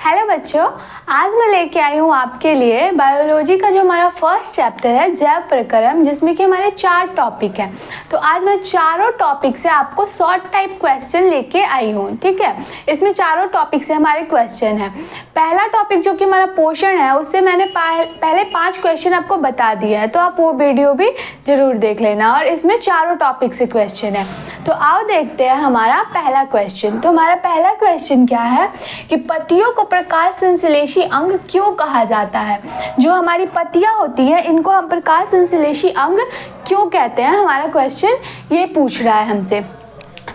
Hello बच्चों, आज मैं लेके आई हूँ आपके लिए बायोलॉजी का जो हमारा फर्स्ट चैप्टर है जैव प्रक्रम, जिसमें कि हमारे 4 टॉपिक हैं। तो आज मैं चारों टॉपिक से आपको शॉर्ट टाइप क्वेश्चन लेके आई हूँ। ठीक है, इसमें चारों टॉपिक से हमारे क्वेश्चन हैं। पहला टॉपिक जो कि हमारा पोषण है, उससे मैंने पहले 5 क्वेश्चन आपको बता दिए हैं, तो आप वो वीडियो भी जरूर देख लेना। और इसमें चारों टॉपिक से क्वेश्चन है। तो आओ देखते हैं हमारा पहला क्वेश्चन। तो हमारा पहला क्वेश्चन क्या है कि पत्तियों को प्रकाश संश्लेषी अंग क्यों कहा जाता है। जो हमारी पत्तियां होती है, इनको हम प्रकाश संश्लेषी अंग क्यों कहते हैं, हमारा क्वेश्चन ये पूछ रहा है हमसे।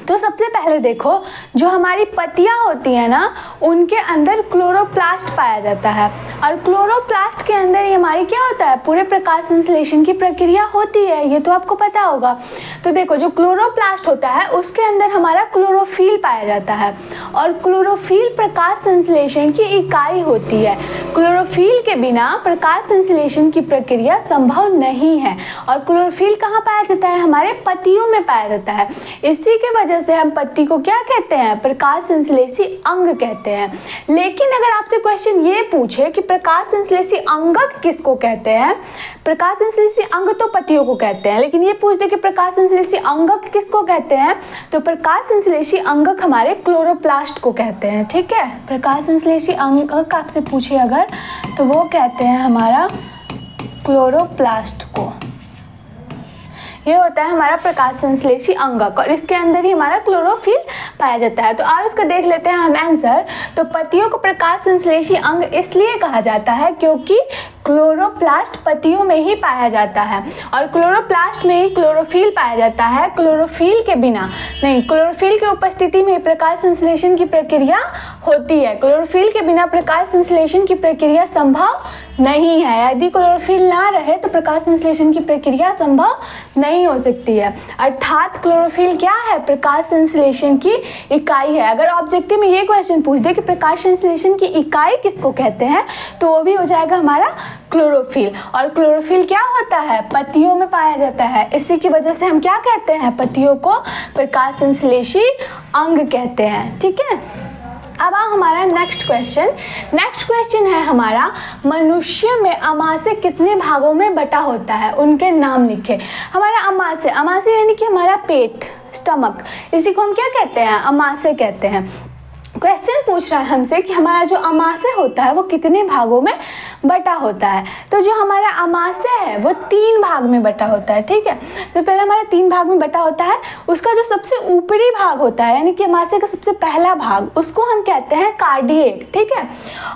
तो सबसे पहले देखो, जो हमारी पत्तियां होती हैं ना, उनके अंदर क्लोरोप्लास्ट पाया जाता है। और क्लोरोप्लास्ट के अंदर ये हमारी क्या होता है, पूरे प्रकाश संश्लेषण की प्रक्रिया होती है, ये तो आपको पता होगा। तो देखो, जो क्लोरोप्लास्ट होता है उसके अंदर हमारा क्लोरोफिल पाया जाता है। और क्लोरोफिल प्रकाश संश्लेषण की इकाई होती है। क्लोरोफिल के बिना प्रकाश संश्लेषण की प्रक्रिया संभव नहीं है। और क्लोरोफिल कहाँ पाया जाता है, हमारे पत्तियों में पाया जाता है। इसी के वजह से हम पत्ती को क्या कहते हैं, प्रकाश संश्लेषी अंग कहते हैं। लेकिन अगर आपसे क्वेश्चन ये पूछे कि प्रकाश संश्लेषी अंगक किसको कहते हैं, प्रकाश संश्लेषी अंग तो पत्तियों को कहते हैं, लेकिन ये पूछ दे कि प्रकाश संश्लेषी अंगक किसको कहते हैं, तो प्रकाश संश्लेषी अंगक हमारे क्लोरोप्लास्ट को कहते हैं। ठीक है, प्रकाश संश्लेषी अंगक आपसे पूछे अगर, तो वो कहते हैं हमारा क्लोरोप्लास्ट को। ये होता है हमारा प्रकाश संश्लेषी अंगक, और इसके अंदर ही हमारा क्लोरोफिल पाया जाता है। तो आज इसका देख लेते हैं हम आंसर। तो पत्तियों को प्रकाश संश्लेषी अंग इसलिए कहा जाता है क्योंकि क्लोरोप्लास्ट पत्तियों में ही पाया जाता है। और क्लोरोप्लास्ट में ही क्लोरोफिल पाया जाता है। क्लोरोफिल के बिना नहीं, क्लोरोफिल की उपस्थिति में प्रकाश संश्लेषण की प्रक्रिया होती है। क्लोरोफिल के बिना प्रकाश संश्लेषण की प्रक्रिया संभव नहीं है। यदि क्लोरोफिल ना रहे तो प्रकाश संश्लेषण की प्रक्रिया संभव नहीं हो सकती है। अर्थात क्लोरोफिल क्या है, प्रकाश संश्लेषण की इकाई है। अगर ऑब्जेक्टिव में ये क्वेश्चन पूछ दे कि प्रकाश संश्लेषण की इकाई किसको कहते हैं, तो वो भी हो जाएगा हमारा क्लोरोफिल। और क्लोरोफिल क्या होता है, पत्तियों में पाया जाता है। इसी की वजह से हम क्या कहते हैं, पत्तियों को प्रकाश संश्लेषी अंग कहते हैं। ठीक है, अब हमारा नेक्स्ट क्वेश्चन है हमारा, मनुष्य में अमाशय कितने भागों में बटा होता है, उनके नाम लिखे। हमारा अमाशय यानी कि हमारा पेट, स्टमक, इसी को हम क्या कहते हैं, अमाशय कहते हैं। क्वेश्चन पूछ रहा है हमसे कि हमारा जो अमाशय होता है वो कितने भागों में बटा होता है। तो जो हमारा अमाशय है वो 3 भाग में बटा होता है। ठीक है, तो पहले हमारा 3 भाग में बटा होता है। उसका जो सबसे ऊपरी भाग होता है, यानी कि अमाशय का सबसे पहला भाग, उसको हम कहते हैं कार्डिएक। ठीक है,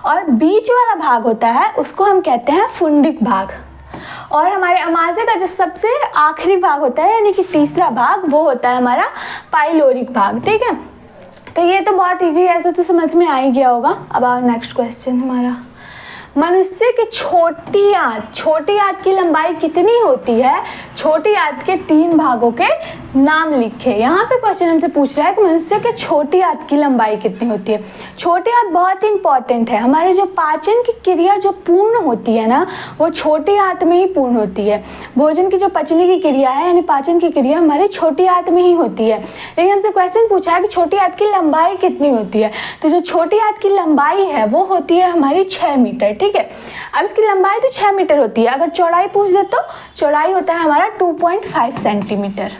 और बीच वाला भाग होता है उसको हम कहते हैं फुंडिक भाग। और हमारे अमाशय का जो सबसे आखिरी भाग होता है, यानी कि तीसरा भाग, वो होता है हमारा पाइलोरिक भाग। ठीक है, तो ये तो बहुत ईजी है, ऐसा तो समझ में आ ही गया होगा। अब आओ नेक्स्ट क्वेश्चन हमारा, मनुष्य की छोटी आंत की लंबाई कितनी होती है, छोटी आंत के 3 भागों के नाम लिखे। यहाँ पे क्वेश्चन हमसे पूछ रहा है कि मनुष्य के छोटी आंत की लंबाई कितनी होती है। छोटी आंत बहुत ही इंपॉर्टेंट है। हमारे जो पाचन की क्रिया जो पूर्ण होती है ना, वो छोटी आंत में ही पूर्ण होती है। भोजन की जो पचने की क्रिया है, यानी पाचन की क्रिया, हमारी छोटी आंत में ही होती है। लेकिन हमसे क्वेश्चन पूछा है कि छोटी आंत की लंबाई कितनी होती है। तो जो छोटी आंत की लंबाई है वो होती है हमारी 6 मीटर। ठीक है, अब इसकी लंबाई तो 6 मीटर होती है। अगर चौड़ाई पूछ दे तो चौड़ाई होता है हमारा 2.5 सेंटीमीटर।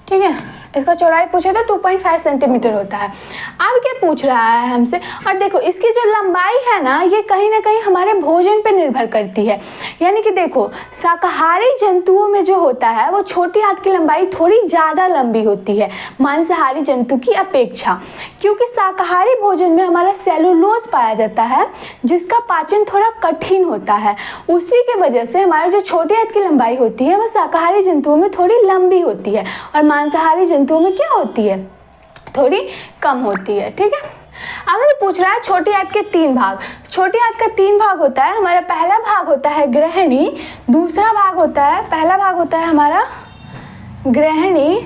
ठीक है, इसका चौड़ाई पूछे तो 2.5 सेंटीमीटर होता है। अब क्या पूछ रहा है हमसे, और देखो इसकी जो लंबाई है ना, ये कहीं ना कहीं हमारे भोजन पे निर्भर करती है। यानी कि देखो, शाकाहारी जंतुओं में जो होता है वो छोटी आंत की लंबाई थोड़ी ज़्यादा लंबी होती है मांसाहारी जंतु की अपेक्षा, क्योंकि शाकाहारी भोजन में हमारा सेलुलोज पाया जाता है, जिसका पाचन थोड़ा कठिन होता है। उसी के वजह से हमारी जो छोटी आंत की लंबाई होती है वो शाकाहारी जंतुओं में थोड़ी लंबी होती है, और मांसाहारी जंतुओं में क्या होती है, थोड़ी कम होती है। ठीक है, अब मुझे पूछ रहा है छोटी आंत के 3 भाग। छोटी आंत का 3 भाग होता है। हमारा पहला भाग होता है ग्रहणी, दूसरा भाग होता है, पहला भाग होता है हमारा ग्रहणी,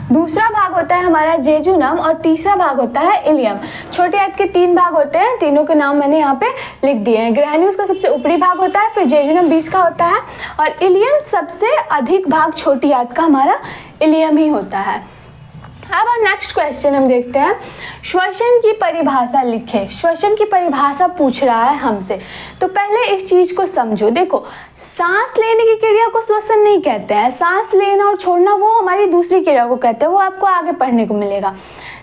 दूसरा भाग होता है हमारा जेजुनम, और तीसरा भाग होता है इलियम। छोटी आंत के 3 भाग होते हैं, तीनों के नाम मैंने यहाँ पे लिख दिए हैं। ग्रहणी उसका सबसे ऊपरी भाग होता है, फिर जेजुनम बीच का होता है, और इलियम सबसे अधिक भाग छोटी आंत का हमारा इलियम ही होता है। अब नेक्स्ट क्वेश्चन हम देखते हैं, श्वसन की परिभाषा लिखें। श्वसन की परिभाषा पूछ रहा है हमसे, तो पहले इस चीज को समझो। देखो, सांस लेने की क्रिया को श्वसन नहीं कहते हैं, सांस लेना और छोड़ना वो हमारी दूसरी क्रिया को कहते हैं, वो आपको आगे पढ़ने को मिलेगा।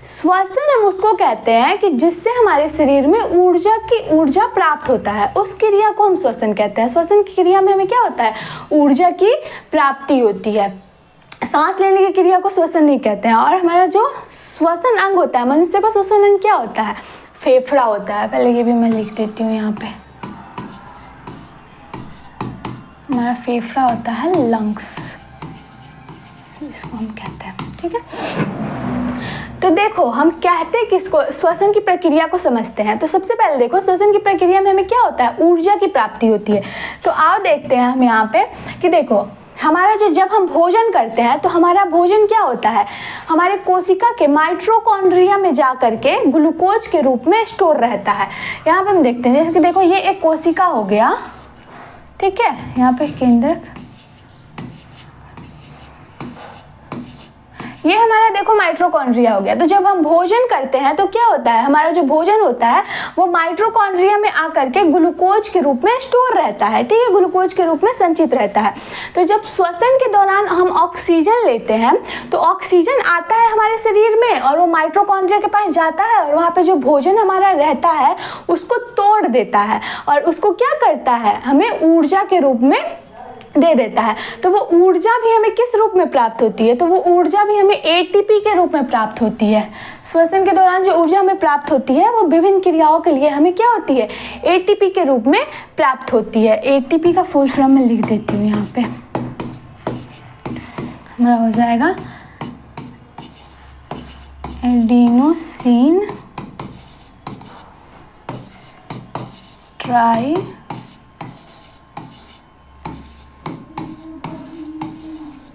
श्वसन हम उसको कहते हैं कि जिससे हमारे शरीर में ऊर्जा प्राप्त होता है, उस क्रिया को हम श्वसन कहते हैं। श्वसन की क्रिया में हमें क्या होता है, ऊर्जा की प्राप्ति होती है। सांस लेने की क्रिया को श्वसन नहीं कहते हैं। और हमारा जो श्वसन अंग होता है, मनुष्य का श्वसन अंग क्या होता है, फेफड़ा होता है। पहले ये भी मैं लिख देती हूँ यहाँ पे, हमारा फेफड़ा होता है लंग्स, इसको हम कहते हैं, ठीक है। तो देखो, हम कहते हैं किसको, श्वसन की प्रक्रिया को समझते हैं। तो सबसे पहले देखो, श्वसन की प्रक्रिया में हमें क्या होता है, ऊर्जा की प्राप्ति होती है। तो आओ देखते हैं हम यहाँ पे कि देखो, हमारा जब हम भोजन करते हैं तो हमारा भोजन क्या होता है, हमारे कोशिका के माइटोकॉन्ड्रिया में जा करके ग्लूकोज के रूप में स्टोर रहता है। यहाँ पे हम देखते हैं, जैसे कि देखो ये एक कोशिका हो गया, ठीक है, यहाँ पे केंद्रक, ये हमारा देखो माइटोकॉन्ड्रिया हो गया। तो जब हम भोजन करते हैं तो क्या होता है, हमारा जो भोजन होता है वो माइटोकॉन्ड्रिया में आकर के ग्लूकोज के रूप में स्टोर रहता है, ठीक है, ग्लूकोज के रूप में संचित रहता है। तो जब श्वसन के दौरान हम ऑक्सीजन लेते हैं तो ऑक्सीजन आता है हमारे शरीर में और वो माइटोकॉन्ड्रिया के पास जाता है और वहाँ पे जो भोजन हमारा रहता है उसको तोड़ देता है और उसको क्या करता है, हमें ऊर्जा के रूप में दे देता है। तो वो ऊर्जा भी हमें किस रूप में प्राप्त होती है, तो वो ऊर्जा भी हमें एटीपी के रूप में प्राप्त होती है। श्वसन के दौरान जो ऊर्जा हमें प्राप्त होती है वो विभिन्न क्रियाओं के लिए हमें क्या होती है, एटीपी के रूप में प्राप्त होती है। एटीपी का फुल फॉर्म मैं लिख देती हूँ यहाँ पे, हमारा हो जाएगा adenosine try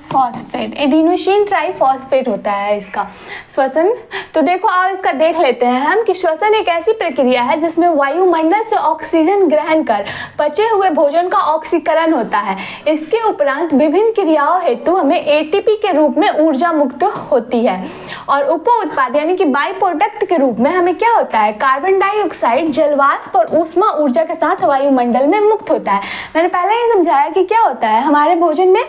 phosphate, adenosine triphosphate होता है इसका श्वसन। तो देखो आप इसका देख लेते हैं हम कि श्वसन एक ऐसी प्रक्रिया है जिसमें वायुमंडल से ऑक्सीजन ग्रहण कर पचे हुए भोजन का ऑक्सीकरण होता है। इसके उपरांत विभिन्न क्रियाओं हेतु हमें एटीपी के रूप में ऊर्जा मुक्त होती है और उप उत्पाद यानी कि बाई प्रोडक्ट के रूप में हमें क्या होता है, कार्बन डाइऑक्साइड जलवाष्प और ऊष्मा ऊर्जा के साथ वायुमंडल में मुक्त होता है। मैंने पहले ही समझाया कि क्या होता है, हमारे भोजन में,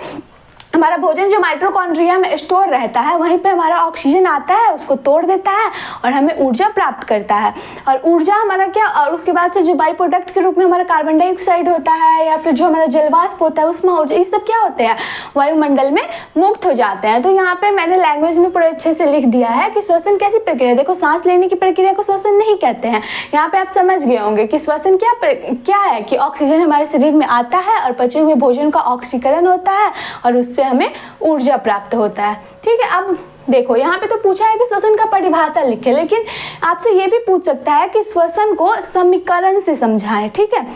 हमारा भोजन जो माइटोकॉन्ड्रिया में स्टोर रहता है वहीं पे हमारा ऑक्सीजन आता है, उसको तोड़ देता है और हमें ऊर्जा प्राप्त करता है। और ऊर्जा हमारा क्या, और उसके बाद से जो बाई प्रोडक्ट के रूप में हमारा कार्बन डाइऑक्साइड होता है या फिर जो हमारा जलवाष्प होता है, उष्मा ऊर्जा, ये सब क्या होते हैं, वायुमंडल में मुक्त हो जाते हैं। तो यहाँ पे मैंने लैंग्वेज में पूरे अच्छे से लिख दिया है कि श्वसन कैसी प्रक्रिया। देखो, सांस लेने की प्रक्रिया को श्वसन नहीं कहते हैं। यहाँ पे आप समझ गए होंगे कि श्वसन क्या है कि ऑक्सीजन हमारे शरीर में आता है और पचे हुए भोजन का ऑक्सीकरण होता है और उससे हमें ऊर्जा प्राप्त होता है, ठीक है। अब देखो, यहाँ पे तो पूछा है कि श्वसन का परिभाषा लिखे, लेकिन आपसे ये भी पूछ सकता है कि श्वसन को समीकरण से समझाएं, ठीक है।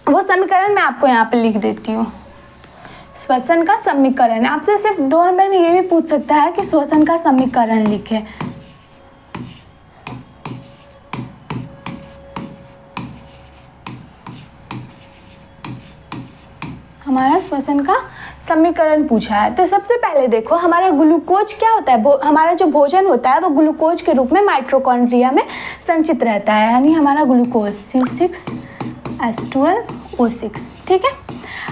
वो समीकरण मैं आपको यहाँ पे लिख देती हूँ। श्वसन का समीकरण आपसे सिर्फ 2 नंबर में ये भी पूछ सकता है कि श्वसन का समीकरण लिखे। हमारा श्वसन का समीकरण पूछा है। तो सबसे पहले देखो, हमारा ग्लूकोज क्या होता है, हमारा जो भोजन होता है वो ग्लूकोज के रूप में माइटोकॉन्ड्रिया में संचित रहता है, यानी हमारा ग्लूकोज C6H12O6, ठीक है।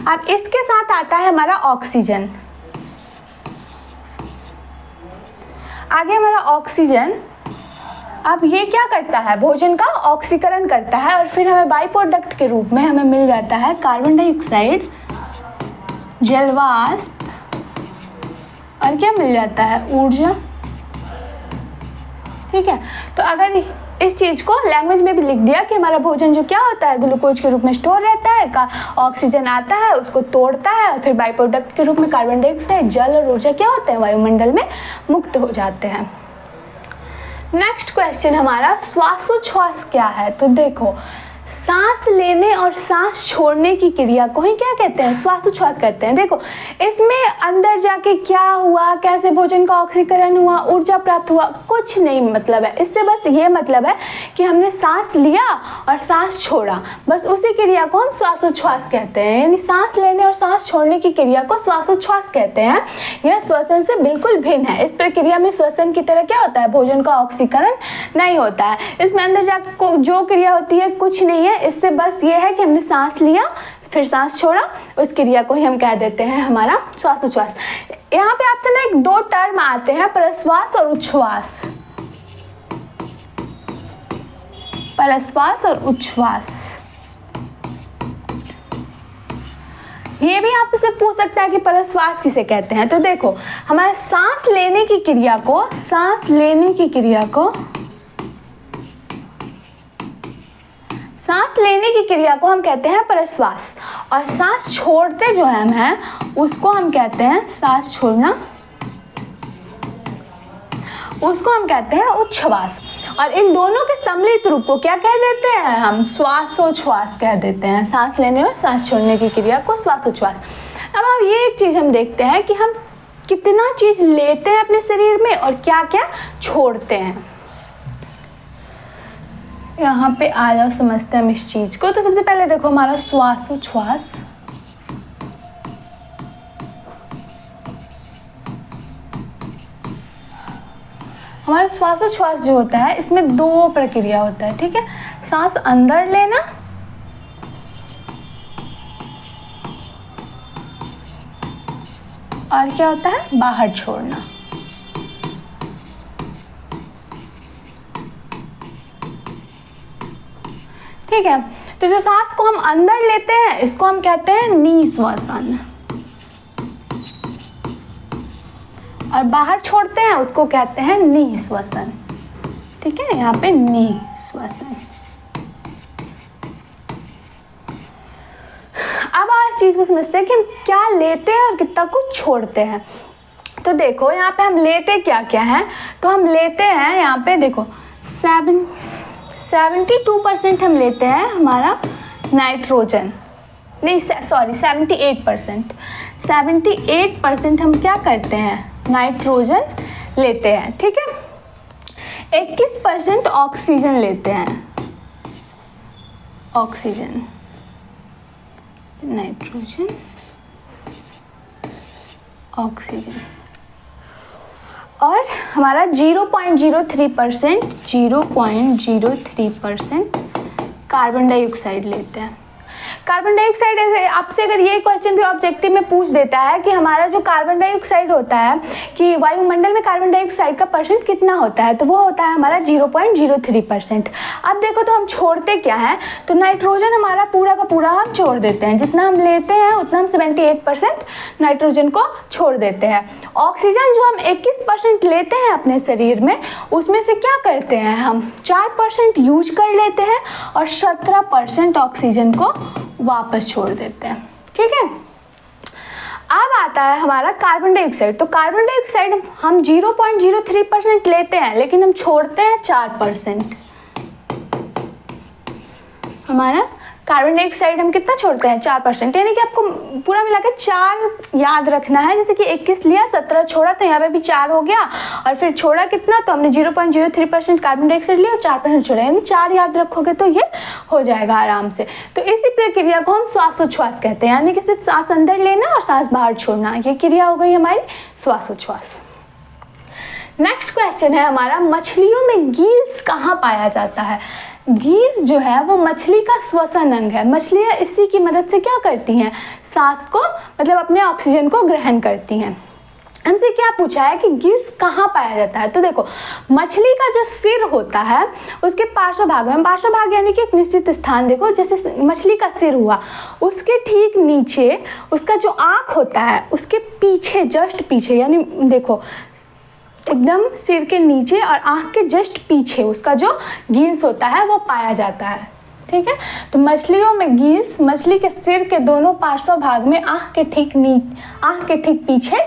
अब इसके साथ आता है हमारा ऑक्सीजन। आगे हमारा ऑक्सीजन, अब ये क्या करता है, भोजन का ऑक्सीकरण करता है और फिर हमें बाई प्रोडक्ट के रूप में हमें मिल जाता है कार्बन डाइऑक्साइड, जलवाष्प और क्या मिल जाता है, ऊर्जा, ठीक है। तो अगर इस चीज़ को लैंग्वेज में भी लिख दिया कि हमारा भोजन जो क्या होता है, ग्लूकोज के रूप में स्टोर रहता है, का ऑक्सीजन आता है, उसको तोड़ता है और फिर बाई प्रोडक्ट के रूप में कार्बन डाइऑक्साइड, जल और ऊर्जा क्या होते हैं, वायुमंडल में मुक्त हो जाते हैं। नेक्स्ट क्वेश्चन हमारा, श्वासोच्छ्वास क्या है। तो देखो, सांस लेने और सांस छोड़ने की क्रिया को ही क्या कहते हैं, श्वासोच्छ्वास कहते हैं। देखो इसमें अंदर जाके क्या हुआ, कैसे भोजन का ऑक्सीकरण हुआ, ऊर्जा प्राप्त हुआ, कुछ नहीं मतलब है। इससे बस ये मतलब है कि हमने सांस लिया और सांस छोड़ा, बस उसी क्रिया को हम श्वासोच्छ्वास कहते हैं। यानी सांस लेने और सांस छोड़ने की क्रिया को श्वासोच्छ्वास कहते हैं। यह श्वसन से बिल्कुल भिन्न है। इस प्रक्रिया में श्वसन की तरह क्या होता है, भोजन का ऑक्सीकरण नहीं होता है। इसमें अंदर जाकर जो क्रिया होती है कुछ नहीं है। इससे बस ये है कि हमने सांस लिया फिर सांस छोड़ा, उस क्रिया को ही हम कह देते हैं हमारा श्वासोच्छ्वास। यहाँ पे आपसे ना एक दो टर्म आते हैं, प्रश्वास और उच्छ्वास। प्रश्वास और उच्छ्वास, ये भी आपसे सिर्फ पूछ सकता है कि प्रश्वास किसे कहते हैं। तो देखो हमारा सांस लेने की क्रिया को हम कहते हैं प्रश्वास, और सांस छोड़ते जो हम हैं उसको हम कहते हैं, सांस छोड़ना उसको हम कहते हैं उच्छ्वास। और इन दोनों के सम्मिलित रूप को क्या कह देते हैं, हम श्वासोच्छ्वास कह देते हैं। सांस लेने और सांस छोड़ने की क्रिया को श्वासोच्छ्वास। अब ये एक चीज़ हम देखते हैं कि हम कितना चीज़ लेते हैं अपने शरीर में और क्या क्या छोड़ते हैं। यहाँ पे आ जाओ, समझते हैं हम इस चीज़ को। तो सबसे पहले देखो हमारा श्वासोच्छ्वास, हमारा श्वासोच्छ्वास जो होता है इसमें दो प्रक्रिया होता है, ठीक है। सांस अंदर लेना और क्या होता है, बाहर छोड़ना। ठीक है, तो जो सांस को हम अंदर लेते हैं इसको हम कहते हैं निश्वसन, और बाहर छोड़ते हैं उसको कहते हैं निश्वसन। ठीक है, यहाँ पे निश्वसन। अब इस चीज को समझते हैं कि हम क्या लेते हैं और कितना कुछ छोड़ते हैं। तो देखो यहाँ पे हम लेते क्या क्या हैं, तो हम लेते हैं यहाँ पे देखो 72% हम लेते हैं हमारा नाइट्रोजन, नहीं सॉरी 78% हम क्या करते हैं, नाइट्रोजन लेते हैं। ठीक है, 21% ऑक्सीजन लेते हैं, ऑक्सीजन, नाइट्रोजन, ऑक्सीजन। और हमारा 0.03% कार्बन डाइऑक्साइड लेते हैं। कार्बन डाइऑक्साइड आपसे अगर ये क्वेश्चन भी ऑब्जेक्टिव में पूछ देता है कि हमारा जो कार्बन डाइऑक्साइड होता है कि वायुमंडल में कार्बन डाइऑक्साइड का परसेंट कितना होता है, तो वो होता है हमारा 0.03%। अब देखो तो हम छोड़ते क्या हैं, तो नाइट्रोजन हमारा पूरा का पूरा हम छोड़ देते हैं, जितना हम लेते हैं उतना हम 78% नाइट्रोजन को छोड़ देते हैं। ऑक्सीजन जो हम 21% लेते हैं अपने शरीर में, उसमें से क्या करते हैं हम 4% यूज कर लेते हैं और 17% ऑक्सीजन को वापस छोड़ देते हैं। ठीक है, अब आता है हमारा कार्बन डाइऑक्साइड। तो कार्बन डाइऑक्साइड हम 0.03% लेते हैं लेकिन हम छोड़ते हैं 4%। हमारा कार्बन डाइऑक्साइड हम कितना छोड़ते हैं, 4%। यानी कि आपको पूरा मिलाकर 4 याद रखना है। जैसे कि 21 लिया, 17 छोड़ा, तो यहाँ पे भी 4 हो गया, और फिर छोड़ा कितना, तो हमने 0.03% कार्बन डाइऑक्साइड लिया और 4% छोड़ा, यानी 4 याद रखोगे तो ये हो जाएगा आराम से। तो इसी प्रक्रिया को हम श्वासोच्छ्वास कहते हैं, यानी कि सिर्फ सांस अंदर लेना और सांस बाहर छोड़ना, ये क्रिया हो गई हमारी श्वासोच्छ्वास। नेक्स्ट क्वेश्चन है हमारा, मछलियों में गील्स कहाँ पाया जाता है। गील्स जो है वो मछली का श्वसन अंग है। मछलियाँ इसी की मदद से क्या करती हैं, सांस को मतलब अपने ऑक्सीजन को ग्रहण करती हैं। हमसे क्या पूछा है कि गील्स कहाँ पाया जाता है। तो देखो मछली का जो सिर होता है उसके पार्श्व भाग में, पार्श्व भाग यानी कि एक निश्चित स्थान, देखो जैसे मछली का सिर हुआ उसके ठीक नीचे उसका जो आँख होता है उसके पीछे, जस्ट पीछे, यानी देखो एकदम सिर के नीचे और आँख के जस्ट पीछे उसका जो गील्स होता है वो पाया जाता है। ठीक है। तो मछलियों में गील्स मछली के सिर के दोनों पार्श्व भाग में आँख के ठीक पीछे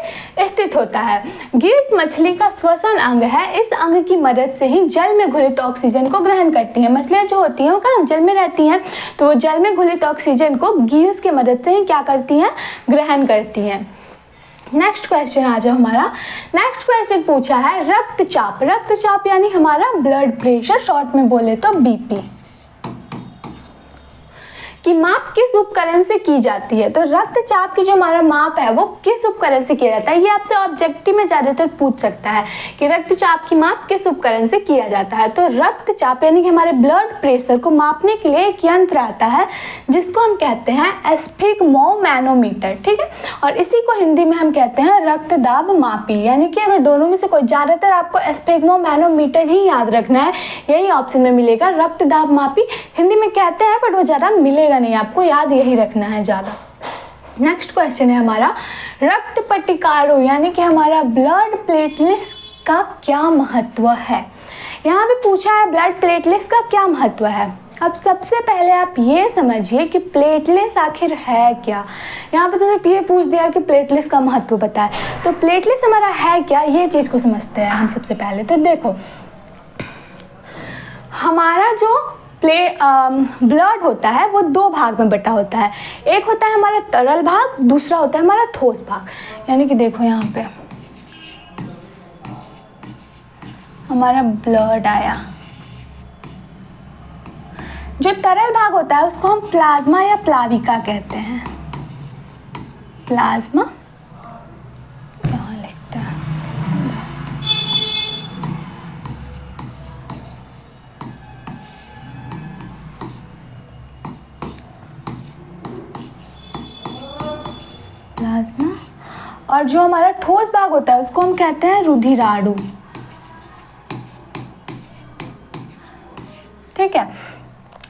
स्थित होता है। गील्स मछली का श्वसन अंग है। इस अंग की मदद से ही जल में घुलित ऑक्सीजन को ग्रहण करती हैं। मछलियाँ जो होती हैं वो कहाँ जल में रहती हैं, तो वो जल में घुलित ऑक्सीजन को गील्स की मदद से ही क्या करती हैं, ग्रहण करती हैं। नेक्स्ट क्वेश्चन आ जाओ हमारा। नेक्स्ट क्वेश्चन पूछा है रक्तचाप। रक्तचाप यानी हमारा ब्लड प्रेशर, शॉर्ट में बोले तो बीपी की माप किस उपकरण से की जाती है। तो रक्तचाप की जो हमारा माप है वो किस उपकरण से किया जाता है, ये आपसे ऑब्जेक्टिव में ज़्यादातर पूछ सकता है कि रक्तचाप की माप किस उपकरण से किया जाता है। तो रक्तचाप यानी कि हमारे ब्लड प्रेशर को मापने के लिए एक यंत्र आता है जिसको हम कहते हैं स्फिग्मोमैनोमीटर, ठीक है। और इसी को हिंदी में हम कहते हैं रक्तदाब मापी। यानी कि अगर दोनों में से कोई, ज़्यादातर आपको स्फिग्मोमैनोमीटर ही याद रखना है, यही ऑप्शन में मिलेगा। रक्तदाब मापी हिंदी में कहते हैं बट वो ज़्यादा मिलेगा नहीं, आपको याद यही रखना है ज़्यादा। नेक्स्ट क्वेश्चन है हमारा रक्त पट्टिकारों यानी कि हमारा ब्लड प्लेटलेट्स का क्या महत्व है। यहाँ पे पूछा है ब्लड प्लेटलेट्स का क्या महत्व है। अब सबसे पहले आप ये समझिए कि प्लेटलेट्स आखिर है क्या। यहाँ पे तो सिर्फ ये पूछ दिया कि प्लेटलेट्स का महत्व बताए, तो प्लेटलेट्स हमारा है क्या, ये चीज़ को समझते हैं हम सबसे पहले। तो देखो हमारा जो ब्लड होता है वो दो भाग में बटा होता है। एक होता है हमारा तरल भाग, दूसरा होता है हमारा ठोस भाग। यानी कि देखो यहाँ पे हमारा ब्लड आया, जो तरल भाग होता है उसको हम प्लाज्मा या प्लाविका कहते हैं। प्लाज्मा क्या लिखते हैं, प्लाज्मा। और जो हमारा ठोस भाग होता है उसको हम कहते हैं रुधिराणु, ठीक है।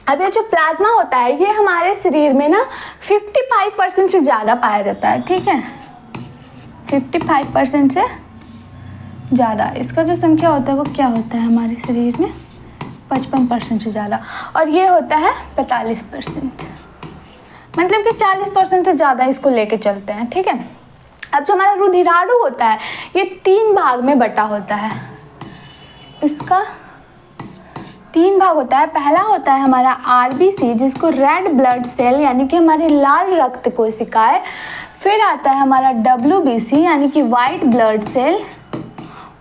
अब ये जो प्लाज्मा होता है ये हमारे शरीर में ना 55% से ज़्यादा पाया जाता है, ठीक है। 55% से ज़्यादा इसका जो संख्या होता है वो क्या होता है हमारे शरीर में 55% से ज़्यादा, और ये होता है 45%, मतलब कि 40% से ज़्यादा इसको लेके चलते हैं, ठीक है। अब जो हमारा रुधिराणु होता है ये 3 भाग में बटा होता है। इसका 3 भाग होता है। पहला होता है हमारा आरबीसी जिसको रेड ब्लड सेल यानी कि हमारी लाल रक्त कोशिकाएं। फिर आता है हमारा डब्ल्यूबीसी यानी कि white blood cell,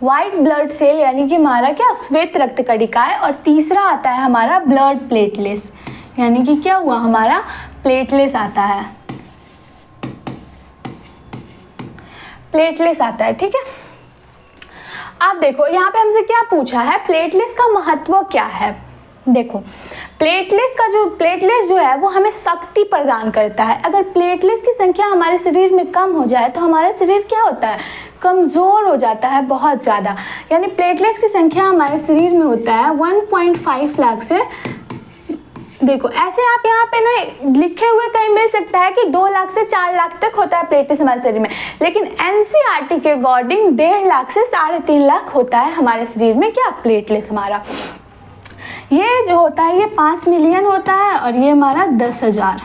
white blood cell यानी कि हमारा क्या श्वेत रक्त कणिकाएं। और तीसरा आता है हमारा ब्लड प्लेटलेट्स यानी कि क्या हुआ हमारा प्लेटलेट्स आता है, प्लेटलेट्स आता है, ठीक है। आप देखो यहाँ पे हमसे क्या पूछा है, प्लेटलेट्स का महत्व क्या है। देखो प्लेटलेट्स जो है वो हमें शक्ति प्रदान करता है। अगर प्लेटलेट्स की संख्या हमारे शरीर में कम हो जाए तो हमारा शरीर क्या होता है, कमज़ोर हो जाता है बहुत ज़्यादा। यानी प्लेटलेट्स की संख्या हमारे शरीर में होता है 1.5 लाख से, देखो ऐसे आप यहाँ पे ना लिखे हुए कहीं मिल सकता है कि 2 लाख से 4 लाख तक होता है प्लेटलेट्स हमारे शरीर में, लेकिन एनसीईआरटी के अकॉर्डिंग 1.5 लाख से 3.5 लाख होता है हमारे शरीर में क्या प्लेटलेट्स हमारा। ये जो होता है ये 5 मिलियन होता है और ये हमारा 10,000।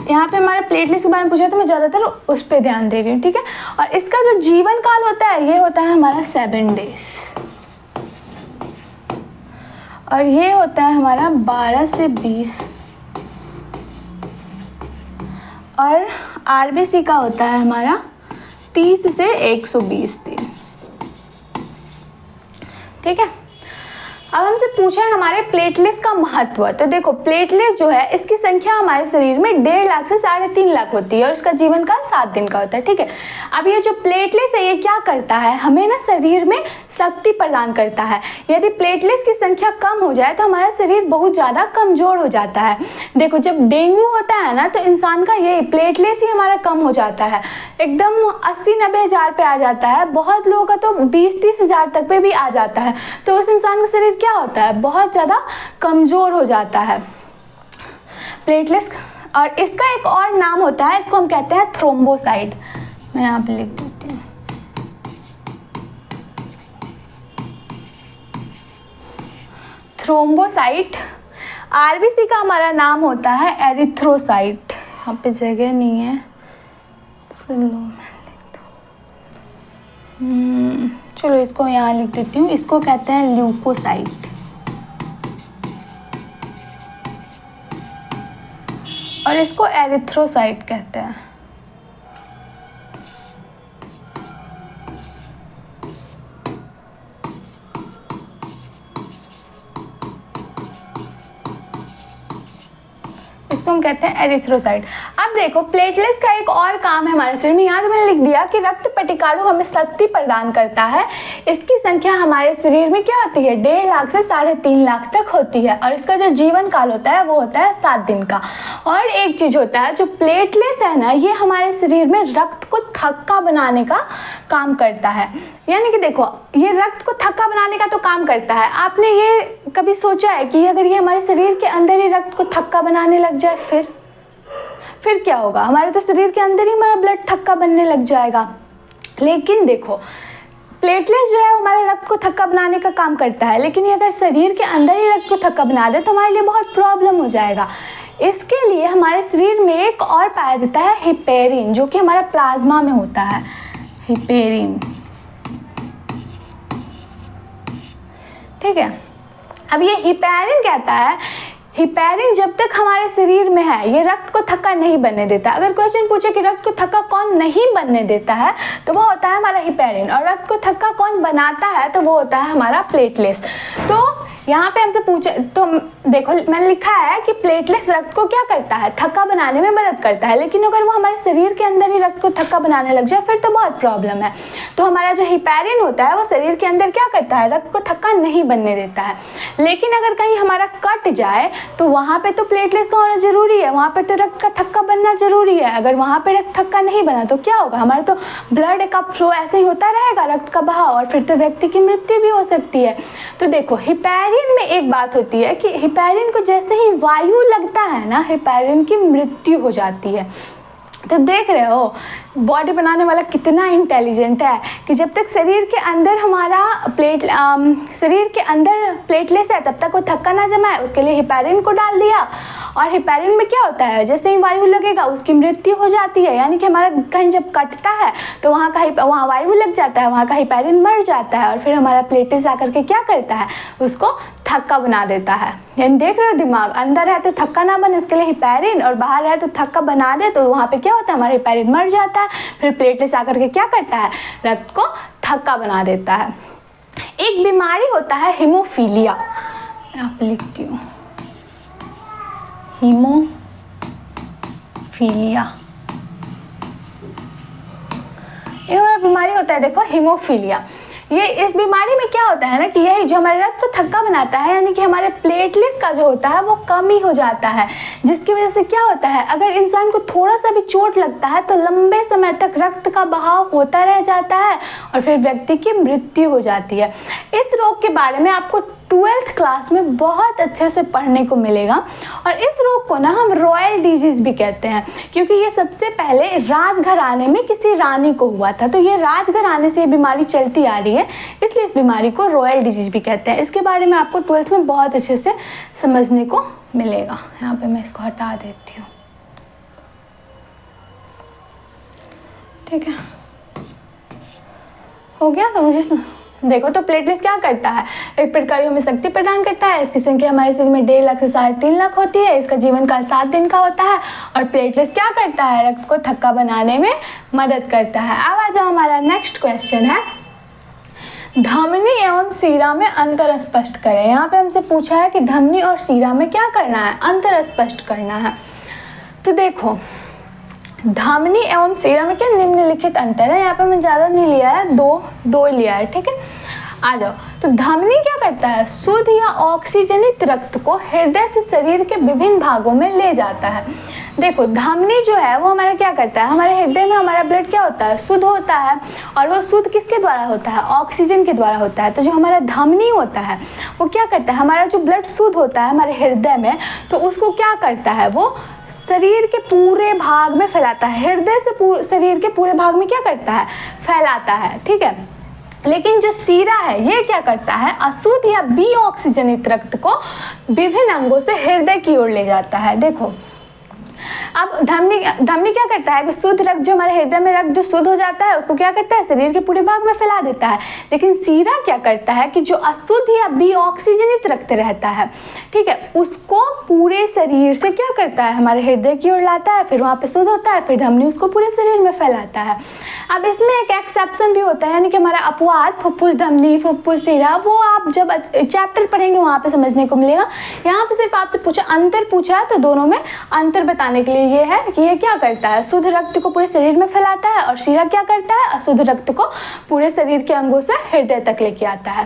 यहाँ पे हमारे प्लेटलेट्स के बारे में पूछा तो मैं ज़्यादातर उस पर ध्यान दे रही हूँ, ठीक है। और इसका जो जीवन काल होता है ये होता है हमारा 7 डेज, और ये होता है हमारा 12 से 20, और आरबीसी का होता है हमारा 30 से 120 दिन, ठीक है। अब हमसे पूछा है हमारे प्लेटलेट्स का महत्व। तो देखो प्लेटलेट्स जो है इसकी संख्या हमारे शरीर में 1.5 लाख से 3.5 लाख होती है और इसका जीवन काल 7 दिन का होता है, ठीक है। अब ये जो प्लेटलेट्स है ये क्या करता है, हमें ना शरीर में शक्ति प्रदान करता है। यदि प्लेटलेट्स की संख्या कम हो जाए तो हमारा शरीर बहुत ज़्यादा कमज़ोर हो जाता है। देखो जब डेंगू होता है ना तो इंसान का यही प्लेटलेट्स ही हमारा कम हो जाता है, एकदम 80-90 हज़ार पे आ जाता है। बहुत लोगों का तो 20-30 हज़ार तक पे भी आ जाता है। तो उस इंसान का शरीर क्या होता है, बहुत ज़्यादा कमज़ोर हो जाता है प्लेटलेट्स। और इसका एक और नाम होता है, इसको हम कहते हैं थ्रोम्बोसाइट। मैं यहाँ पे लिख देती हूँ, थ्रोम्बोसाइट। आरबीसी का हमारा नाम होता है एरिथ्रोसाइट। यहाँ पे जगह नहीं है, चलो इसको यहाँ लिख देती हूँ। इसको कहते हैं ल्यूकोसाइट। और इसको एरिथ्रोसाइट कहते हैं। इसको हम कहते हैं एरिथ्रोसाइट। अब देखो प्लेटलेट्स का एक और काम है हमारे शरीर में। यहाँ तो मैंने लिख दिया कि रक्त पट्टिकालु हमें शक्ति प्रदान करता है। इसकी संख्या हमारे शरीर में क्या होती है, 1.5 लाख से 3.5 लाख तक होती है। और इसका जो जीवन काल होता है वो होता है 7 दिन का। और एक चीज़ होता है, जो प्लेटलेट्स है ना, ये हमारे शरीर में रक्त को थक्का बनाने का काम करता है। यानी कि देखो, ये रक्त को थक्का बनाने का तो काम करता है। आपने ये कभी सोचा है कि अगर ये हमारे शरीर के अंदर ही रक्त को थक्का बनाने लग जाए, फिर क्या होगा? हमारे तो शरीर के अंदर ही हमारा ब्लड थक्का बनने लग जाएगा। लेकिन देखो, प्लेटलेट जो है हमारे रक्त को थक्का बनाने का काम करता है, लेकिन ये अगर शरीर के अंदर ही रक्त को थक्का बना दे तो हमारे लिए बहुत प्रॉब्लम हो जाएगा। इसके लिए हमारे शरीर में एक और पाया जाता है हिपेरिन, जो कि हमारा प्लाज्मा में होता है। हिपेरिन, ठीक है। अब ये हिपेरिन कहता है, हिपेरिन जब तक हमारे शरीर में है ये रक्त को थक्का नहीं बनने देता। अगर क्वेश्चन पूछे कि रक्त को थक्का कौन नहीं बनने देता है, तो वो होता है हमारा हिपेरिन। और रक्त को थक्का कौन बनाता है, तो वो होता है हमारा प्लेटलेट्स। तो यहाँ पे हमसे पूछे तो देखो, मैंने लिखा है कि प्लेटलेट्स रक्त को क्या करता है, थक्का बनाने में मदद करता है। लेकिन अगर वो हमारे शरीर के अंदर ही रक्त को थक्का बनाने लग जाए, फिर तो बहुत प्रॉब्लम है। तो हमारा जो हिपेरिन होता है वो शरीर के अंदर क्या करता है, रक्त को थक्का नहीं बनने देता है। लेकिन अगर कहीं हमारा कट जाए तो वहाँ पे तो प्लेटलेट्स का होना जरूरी है, वहाँ पे तो रक्त का थक्का बनना जरूरी है। अगर वहाँ पे रक्त थक्का नहीं बना तो क्या होगा, हमारा तो ब्लड का फ्लो ऐसे ही होता रहेगा, रक्त का बहाव, और फिर तो व्यक्ति की मृत्यु भी हो सकती है। तो देखो, हिपेरिन में एक बात होती है कि हिपेरिन को जैसे ही वायु लगता है ना, हिपेरिन की मृत्यु हो जाती है। तो देख रहे हो बॉडी बनाने वाला कितना इंटेलिजेंट है कि जब तक शरीर के अंदर हमारा शरीर के अंदर प्लेटलेट्स है तब तक वो थक्का ना जमाए, उसके लिए हिपेरिन को डाल दिया। और हिपेरिन में क्या होता है, जैसे ही वायु लगेगा उसकी मृत्यु हो जाती है। यानी कि हमारा कहीं जब कटता है तो वहाँ वायु लग जाता है, वहाँ का हिपेरिन मर जाता है, और फिर हमारा प्लेटलेट्स आकर के क्या करता है, उसको थक्का बना देता है। यानी देख रहे हो, दिमाग अंदर है तो थक्का ना बने उसके लिए हिपेरिन, और बाहर है तो थक्का बना दे, तो वहाँ पे क्या होता है, हमारा हिपेरिन मर जाता है। फिर प्लेटलेट्स आकर के क्या करता है, रक्त को थक्का बना देता है। एक बीमारी होता है हीमोफीलिया, यहाँ पे लिखती हूँ, हीमोफीलिया। ये हमारा बीमारी होता है, देखो हीमोफीलिया। ये इस बीमारी में क्या होता है ना कि यही जो हमारे रक्त को थक्का बनाता है, यानी कि हमारे प्लेटलेट्स का जो होता है वो कमी हो जाता है, जिसकी वजह से क्या होता है, अगर इंसान को थोड़ा सा भी चोट लगता है तो लंबे समय तक रक्त का बहाव होता रह जाता है और फिर व्यक्ति की मृत्यु हो जाती है। इस रोग के बारे में आपको 12th क्लास में बहुत अच्छे से पढ़ने को मिलेगा। और इस रोग को ना हम रॉयल डिजीज़ भी कहते हैं, क्योंकि ये सबसे पहले राजघराने में किसी रानी को हुआ था। तो ये राजघराने से ये बीमारी चलती आ रही है, इसलिए इस बीमारी को रॉयल डिजीज़ भी कहते हैं। इसके बारे में आपको 12th में बहुत अच्छे से समझने को मिलेगा। यहाँ पे मैं इसको हटा देती हूँ, ठीक है, हो गया। तो मुझे देखो, तो प्लेटलेट्स क्या करता है, एक प्रकार हमें शक्ति प्रदान करता है। इसकी संख्या हमारे शरीर में 1.5 लाख से 3.5 लाख होती है। इसका जीवन काल 7 दिन का होता है। और प्लेटलेट्स क्या करता है, रक्त को थक्का बनाने में मदद करता है। अब आ जाओ, हमारा नेक्स्ट क्वेश्चन है, धमनी एवं सीरा में अंतर स्पष्ट करें। यहाँ पे हमसे पूछा है कि धमनी और सीरा में क्या करना है, अंतर स्पष्ट करना है। तो देखो, धमनी एवं सीरा में क्या निम्नलिखित अंतर है। यहाँ पे मैंने ज़्यादा नहीं लिया है, दो लिया है, ठीक है। आ जाओ, तो धमनी क्या करता है, शुद्ध या ऑक्सीजनित रक्त को हृदय से शरीर के विभिन्न भागों में ले जाता है। देखो, धमनी जो है वो हमारा क्या करता है, हमारे हृदय में हमारा ब्लड क्या होता है, शुद्ध होता है। और वो शुद्ध किसके द्वारा होता है, ऑक्सीजन के द्वारा होता है। तो जो हमारा धमनी होता है वो क्या करता है, हमारा जो ब्लड शुद्ध होता है हमारे हृदय में, तो उसको क्या करता है, वो शरीर के पूरे भाग में फैलाता है। हृदय से शरीर के पूरे भाग में क्या करता है, फैलाता है, ठीक है। लेकिन जो सीरा है ये क्या करता है, अशुद्ध या बी ऑक्सीजनित रक्त को विभिन्न अंगों से हृदय की ओर ले जाता है। देखो अब धमनी क्या करता है कि शुद्ध रक्त जो हमारे हृदय में रक्त जो शुद्ध हो जाता है उसको क्या करता है, शरीर के पूरे भाग में फैला देता है। लेकिन सीरा क्या करता है कि जो अशुद्ध या बी ऑक्सीजनित रक्त रहता है, ठीक है, उसको पूरे शरीर से क्या करता है, हमारे हृदय की ओर लाता है, फिर वहाँ पे शुद्ध होता है, फिर धमनी उसको पूरे शरीर में फैलाता है। अब इसमें एक एक्सेप्शन भी होता है, यानी कि हमारा अपवाद फुफ्फुस धमनी फुफ्फुस सीरा, वो आप जब चैप्टर पढ़ेंगे वहाँ पे समझने को मिलेगा। यहाँ पे सिर्फ आपसे अंतर पूछा है, तो दोनों में अंतर बताने के लिए ये है कि ये क्या करता है, शुद्ध रक्त को पूरे शरीर में फैलाता है, और सीरा क्या करता है, अशुद्ध रक्त को पूरे शरीर के अंगों से हृदय तक लेके आता है।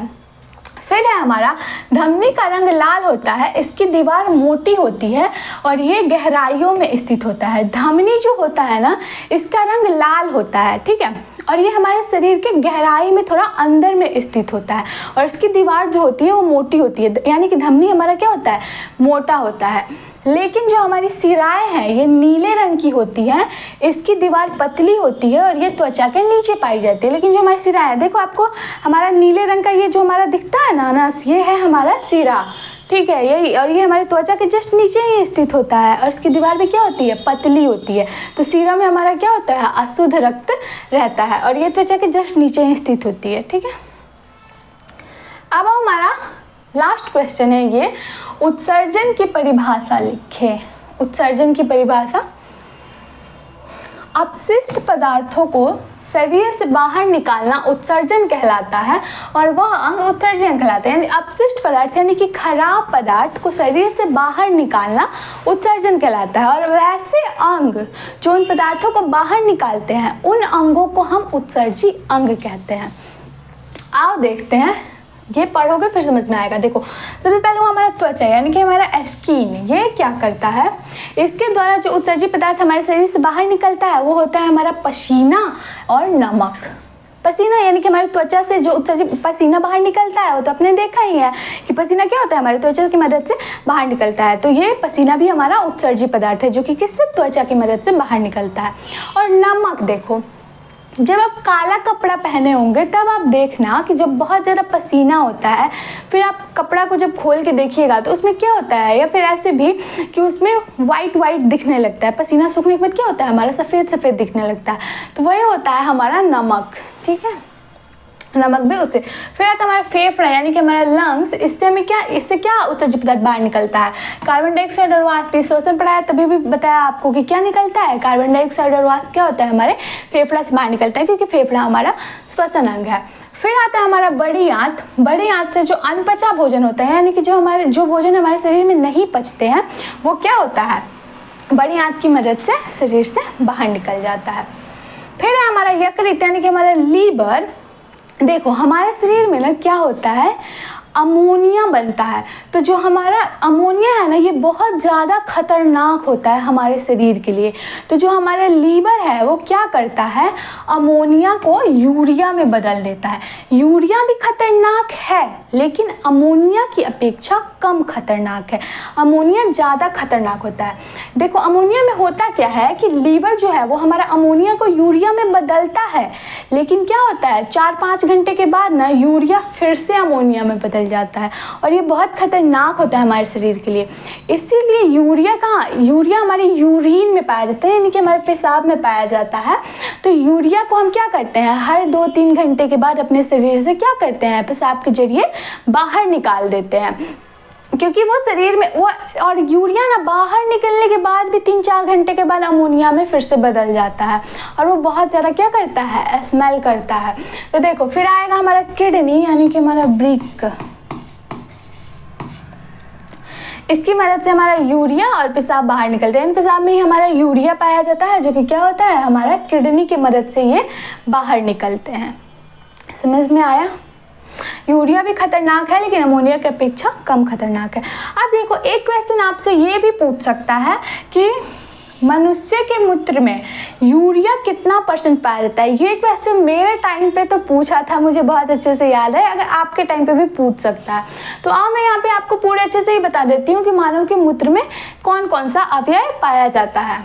फिर है हमारा धमनी का रंग लाल होता है, इसकी दीवार मोटी होती है और ये गहराइयों में स्थित होता है। धमनी जो होता है ना, इसका रंग लाल होता है, ठीक है, और ये हमारे शरीर के गहराई में थोड़ा अंदर में स्थित होता है, और इसकी दीवार जो होती है वो मोटी होती है, यानी कि धमनी हमारा क्या होता है, मोटा होता है। लेकिन जो हमारी सिराएं हैं ये नीले रंग की होती है, इसकी दीवार पतली होती है और ये त्वचा के नीचे पाई जाती है। लेकिन जो हमारी सिराएं है, देखो आपको हमारा नीले रंग का ये जो हमारा दिखता है ना नस, ये है हमारा सिरा, ठीक है, यही, और ये हमारे त्वचा के जस्ट नीचे ही स्थित होता है, और इसकी दीवार भी क्या होती है, पतली होती है। तो सीरा में हमारा क्या होता है, अशुद्ध रक्त रहता है, और ये त्वचा के जस्ट नीचे ही स्थित होती है, ठीक है। अब हमारा लास्ट क्वेश्चन है ये, उत्सर्जन की परिभाषा लिखे। उत्सर्जन की परिभाषा, अपशिष्ट पदार्थों को शरीर से बाहर निकालना उत्सर्जन कहलाता है, और वह अंग उत्सर्जन कहलाता है। यानी अपशिष्ट पदार्थ यानी कि खराब पदार्थ को शरीर से बाहर निकालना उत्सर्जन कहलाता है, और वैसे अंग जो उन पदार्थों को बाहर निकालते हैं उन अंगों को हम उत्सर्जी अंग कहते हैं। आओ देखते हैं, ये पढ़ोगे फिर समझ में आएगा। देखो सबसे पहले वो हमारा त्वचा यानी कि हमारा स्किन, ये क्या करता है, इसके द्वारा जो उत्सर्जी पदार्थ हमारे शरीर से बाहर निकलता है वो होता है हमारा पसीना और नमक। पसीना यानी कि हमारी त्वचा से जो उत्सर्जी पसीना बाहर निकलता है, वो तो आपने देखा ही है कि पसीना क्या होता है, हमारे त्वचा की मदद से बाहर निकलता है। तो ये पसीना भी हमारा उत्सर्जी पदार्थ है जो कि किससे, त्वचा की मदद से बाहर निकलता है। और नमक, देखो जब आप काला कपड़ा पहने होंगे तब आप देखना कि जब बहुत ज़्यादा पसीना होता है, फिर आप कपड़ा को जब खोल के देखिएगा तो उसमें क्या होता है, या फिर ऐसे भी कि उसमें वाइट वाइट दिखने लगता है। पसीना सूखने के बाद क्या होता है, हमारा सफ़ेद सफ़ेद दिखने लगता है, तो वही होता है हमारा नमक, ठीक है, नमक भी उससे। फिर आता हमारा फेफड़ा यानी कि हमारा लंग्स, इससे क्या उत्सर्जित पदार्थ बाहर निकलता है, कार्बन डाइऑक्साइड और वाष्प। श्वसन पढ़ाया तभी भी बताया आपको कि क्या निकलता है, कार्बन डाइऑक्साइड और वाष्प क्या होता है, हमारे फेफड़ा से बाहर निकलता है, क्योंकि फेफड़ा हमारा श्वसन अंग है। फिर आता है हमारा बड़ी आंत। बड़ी आंत से जो अनपचा भोजन होता है, यानी कि जो भोजन हमारे शरीर में नहीं पचते हैं वो क्या होता है, बड़ी आंत की मदद से शरीर से बाहर निकल जाता है। फिर है हमारा यकृत यानी कि हमारा लीवर। देखो हमारे शरीर में ना क्या होता है, अमोनिया बनता है। तो जो हमारा अमोनिया है ना, ये बहुत ज़्यादा खतरनाक होता है हमारे शरीर के लिए। तो जो हमारा लीवर है वो क्या करता है, अमोनिया को यूरिया में बदल देता है। यूरिया भी खतरनाक है लेकिन अमोनिया की अपेक्षा कम खतरनाक है, अमोनिया ज़्यादा खतरनाक होता है। देखो अमोनिया में होता क्या है कि लीवर जो है वो हमारा अमोनिया को यूरिया में बदलता है, लेकिन क्या होता है 4-5 घंटे के बाद ना यूरिया फिर से अमोनिया में बदल जाता है, और ये बहुत खतरनाक होता है हमारे शरीर के लिए। इसीलिए यूरिया हमारे यूरिन में पाया जाता है, यानी कि हमारे पेशाब में पाया जाता है। तो यूरिया को हम क्या करते हैं, हर 2-3 घंटे के बाद अपने शरीर से क्या करते हैं, पेशाब के जरिए बाहर निकाल देते हैं, क्योंकि वो शरीर में वो, और यूरिया ना बाहर निकलने के बाद भी 3-4 घंटे के बाद अमोनिया में फिर से बदल जाता है, और वो बहुत ज़्यादा क्या करता है, स्मेल करता है। तो देखो फिर आएगा हमारा किडनी यानी कि हमारा वृक्क। इसकी मदद से हमारा यूरिया और पेशाब बाहर निकलते हैं। इन पेशाब में ही हमारा यूरिया पाया जाता है, जो कि क्या होता है, हमारा किडनी की मदद से ये बाहर निकलते हैं। समझ में आया? यूरिया भी खतरनाक है लेकिन अमोनिया की अपेक्षा कम खतरनाक है। अब देखो एक क्वेश्चन आपसे ये भी पूछ सकता है कि मनुष्य के मूत्र में यूरिया कितना % पाया जाता है। ये क्वेश्चन मेरे टाइम पे तो पूछा था, मुझे बहुत अच्छे से याद है, अगर आपके टाइम पे भी पूछ सकता है। तो अब मैं यहाँ पे आपको पूरे अच्छे से ही बता देती हूँ कि मानव के मूत्र में कौन कौन सा अवयव पाया जाता है।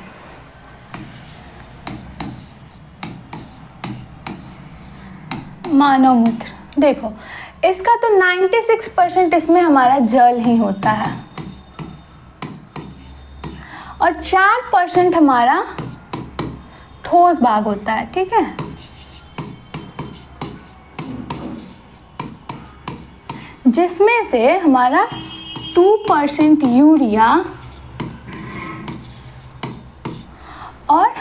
मानव मूत्र, देखो इसका तो 96% इसमें हमारा जल ही होता है और 4% हमारा ठोस भाग होता है, ठीक है। जिसमें से हमारा 2% यूरिया और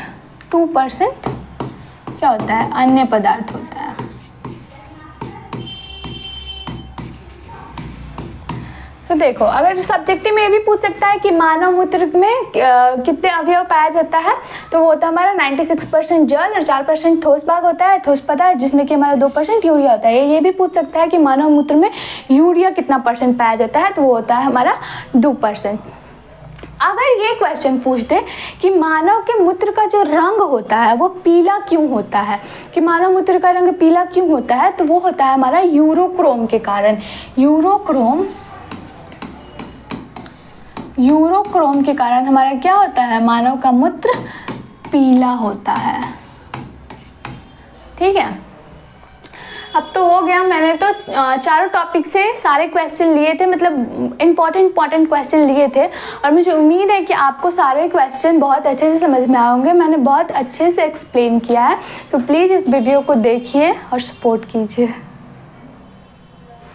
2% क्या होता है, अन्य पदार्थ होता है। तो देखो, अगर सब्जेक्टिव में ये भी पूछ सकता है कि मानव मूत्र में कितने अवयव पाया जाता है, तो वो होता है हमारा 96% जल और 4% ठोस भाग होता है, ठोस पदार्थ, जिसमें कि हमारा 2% यूरिया होता है। ये भी पूछ सकता है कि मानव मूत्र में यूरिया कितना % पाया जाता है, तो वो होता है हमारा 2%। अगर ये क्वेश्चन पूछ दे कि मानव के मूत्र का जो रंग होता है वो पीला क्यों होता है, कि मानव मूत्र का रंग पीला क्यों होता है, तो वो होता है हमारा यूरोक्रोम के कारण। यूरोक्रोम के कारण हमारा क्या होता है, मानव का मूत्र पीला होता है, ठीक है। अब तो हो गया, मैंने तो चारों टॉपिक से सारे क्वेश्चन लिए थे, मतलब इम्पॉर्टेंट क्वेश्चन लिए थे, और मुझे उम्मीद है कि आपको सारे क्वेश्चन बहुत अच्छे से समझ में आए होंगे। मैंने बहुत अच्छे से एक्सप्लेन किया है, तो प्लीज़ इस वीडियो को देखिए और सपोर्ट कीजिए।